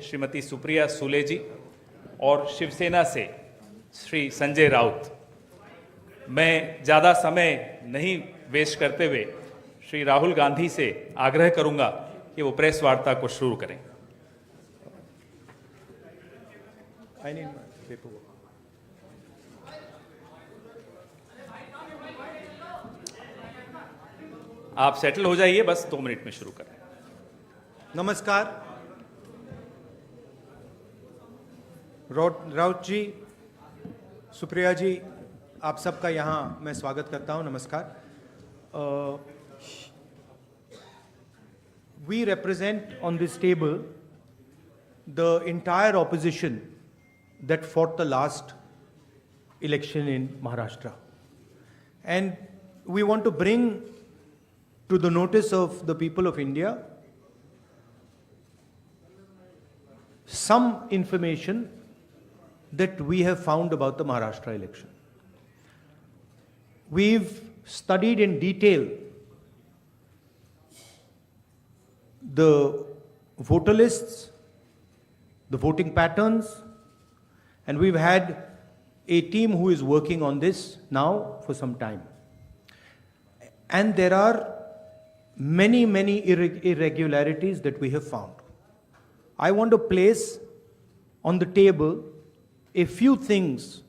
श्रीमती सुप्रिया सुले जी और शिवसेना से श्री संजय राउत। मैं ज़्यादा समय नहीं वेस्ट करते हुए श्री राहुल गांधी से आग्रह करूंगा कि वो प्रेस वार्ता को शुरू करें। आप सेटल हो जाइए, बस 2 मिनट में शुरू करें। नमस्कार। राउत जी, सुप्रिया जी, आप सबका यहाँ मैं स्वागत करता हूँ। नमस्कार। We represent on this table the entire opposition that fought the last election in Maharashtra. And we want to bring to the notice of the people of India some information that we have found about the Maharashtra election. We've studied in detail the voter lists, the voting patterns, and we've had a team who is working on this now for some time. And there are many irregularities that we have found. I want to place on the table a few things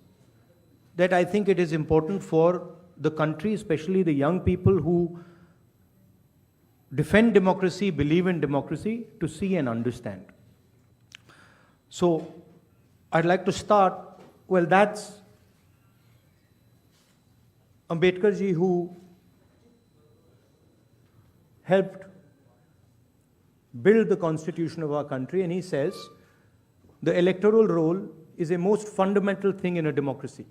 that I think it is important for the country, especially the young people who defend democracy, believe in democracy, to see and understand. So I'd like to start, well, that's Ambedkar ji, who helped build the constitution of our country, and he says the electoral roll is a most fundamental thing in a democracy.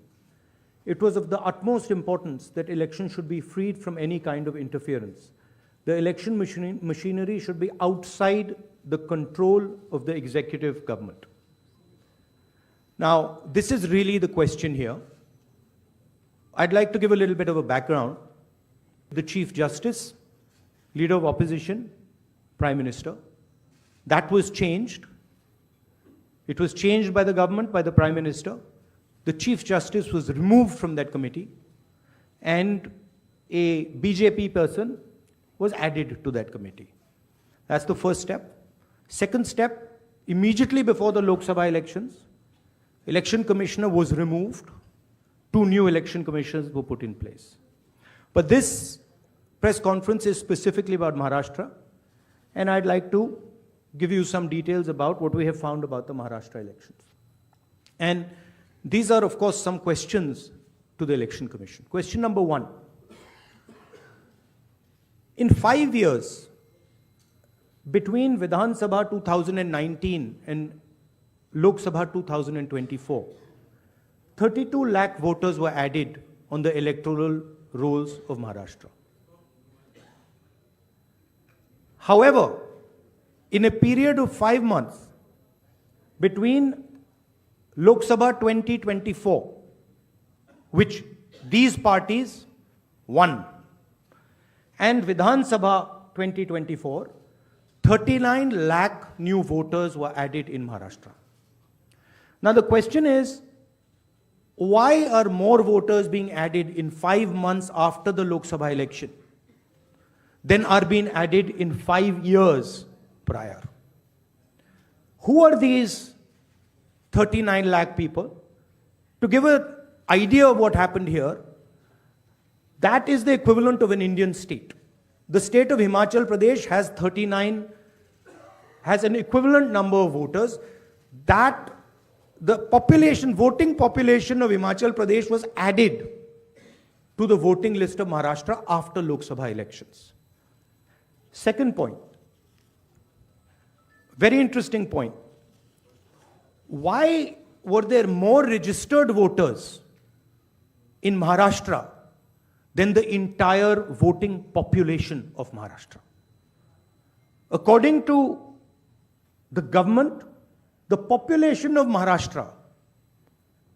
It was of the utmost importance that elections should be freed from any kind of interference. The election machinery should be outside the control of the executive government. Now, this is really the question here. I'd like to give a little bit of a background. The Chief Justice, Leader of Opposition, Prime Minister, that was changed. It was changed by the government, by the Prime Minister. The Chief Justice was removed from that committee, and a BJP person was added to that committee. That's the first step. Second step, immediately before the Lok Sabha elections, Election Commissioner was removed. 2 new election commissioners were put in place. But this press conference is specifically about Maharashtra, and I'd like to give you some details about what we have found about the Maharashtra elections. And these are, of course, some questions to the Election Commission. Question number 1. In 5 years, between Vidhan Sabha 2019 and Lok Sabha 2024, 32 lakh voters were added on the electoral rolls of Maharashtra. However, in a period of 5 months, between Lok Sabha 2024, which these parties won, and Vidhan Sabha 2024, 39 lakh new voters were added in Maharashtra. Now the question is, why are more voters being added in 5 months after the Lok Sabha election than are being added in 5 years prior? Who are these 39 lakh people? To give an idea of what happened here, that is the equivalent of an Indian state. The state of Himachal Pradesh has an equivalent number of voters. That the population, voting population of Himachal Pradesh was added to the voting list of Maharashtra after Lok Sabha elections. Second point, very interesting point. Why were there more registered voters in Maharashtra than the entire voting population of Maharashtra? According to the government, the population of Maharashtra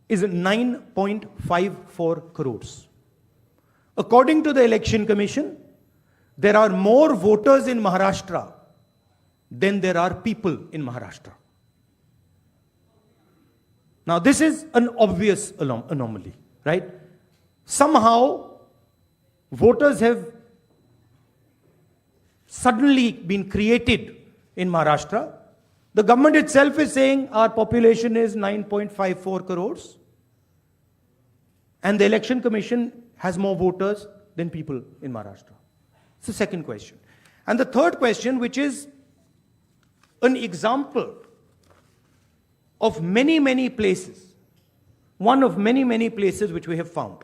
is 9.54 crores. According to the Election Commission, there are more voters in Maharashtra than there are people in Maharashtra. Now, this is an obvious anomaly, right? Somehow, voters have suddenly been created in Maharashtra. The government itself is saying our population is 9.54 crores. And the Election Commission has more voters than people in Maharashtra. It's the second question. And the third question, which is an example of many, many places, one of many, many places which we have found.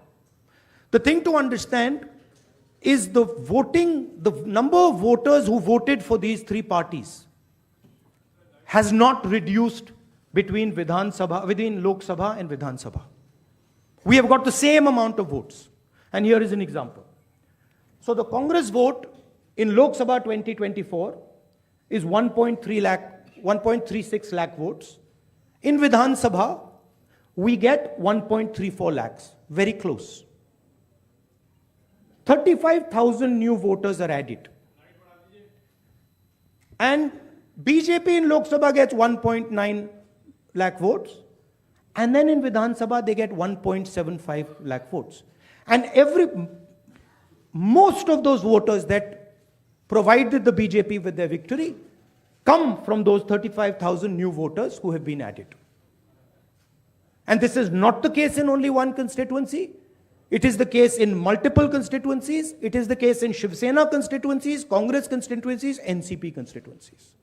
The thing to understand is the number of voters who voted for these three parties has not reduced between Lok Sabha and Vidhan Sabha. We have got the same amount of votes. And here is an example. So the Congress vote in Lok Sabha 2024 is 1.36 lakh votes. In Vidhan Sabha, we get 1.34 lakhs, very close. 35,000 new voters are added. And BJP in Lok Sabha gets 1.9 lakh votes. And then in Vidhan Sabha, they get 1.75 lakh votes. And most of those voters that provided the BJP with their victory come from those 35,000 new voters who have been added. And this is not the case in only one constituency. It is the case in multiple constituencies. It is the case in Shiv Sena constituencies, Congress constituencies, NCP constituencies.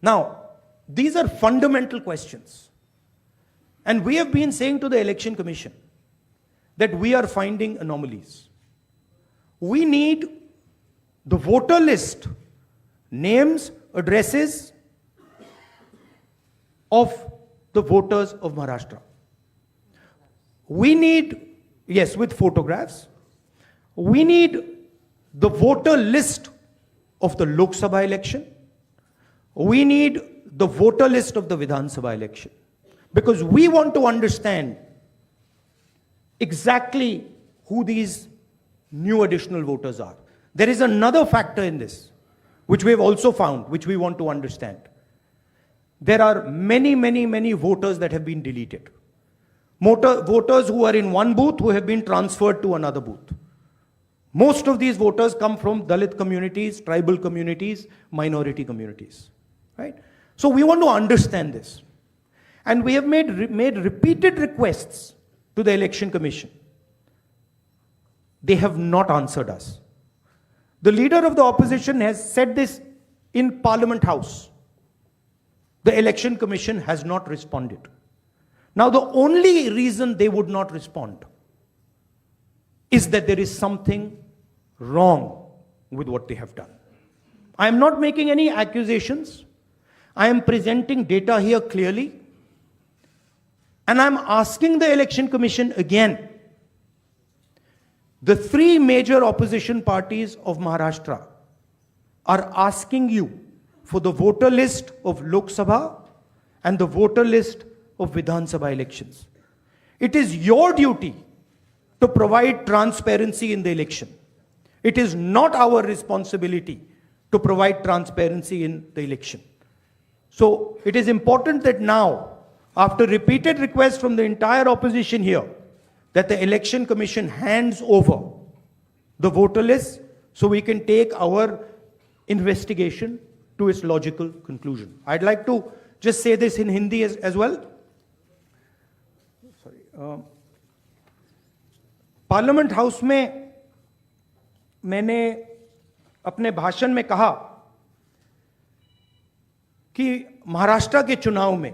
Now, these are fundamental questions. And we have been saying to the Election Commission that we are finding anomalies. We need the voter list, names, addresses of the voters of Maharashtra. We need, yes, with photographs. We need the voter list of the Lok Sabha election. We need the voter list of the Vidhan Sabha election. Because we want to understand exactly who these new additional voters are. There is another factor in this, which we have also found, which we want to understand. There are many, many, many voters that have been deleted. Voters who are in one booth who have been transferred to another booth. Most of these voters come from Dalit communities, tribal communities, minority communities, right? So we want to understand this. And we have made repeated requests to the Election Commission. They have not answered us. The leader of the opposition has said this in Parliament House. The Election Commission has not responded. Now, the only reason they would not respond is that there is something wrong with what they have done. I am not making any accusations. I am presenting data here clearly. And I am asking the Election Commission again. The three major opposition parties of Maharashtra are asking you for the voter list of Lok Sabha and the voter list of Vidhan Sabha elections. It is your duty to provide transparency in the election. It is not our responsibility to provide transparency in the election. So it is important that now, after repeated requests from the entire opposition here, that the Election Commission hands over the voter list so we can take our investigation to its logical conclusion. I'd like to just say this in Hindi as well. Parliament house में मैंने अपने भाषण में कहा कि महाराष्ट्र के चुनाव में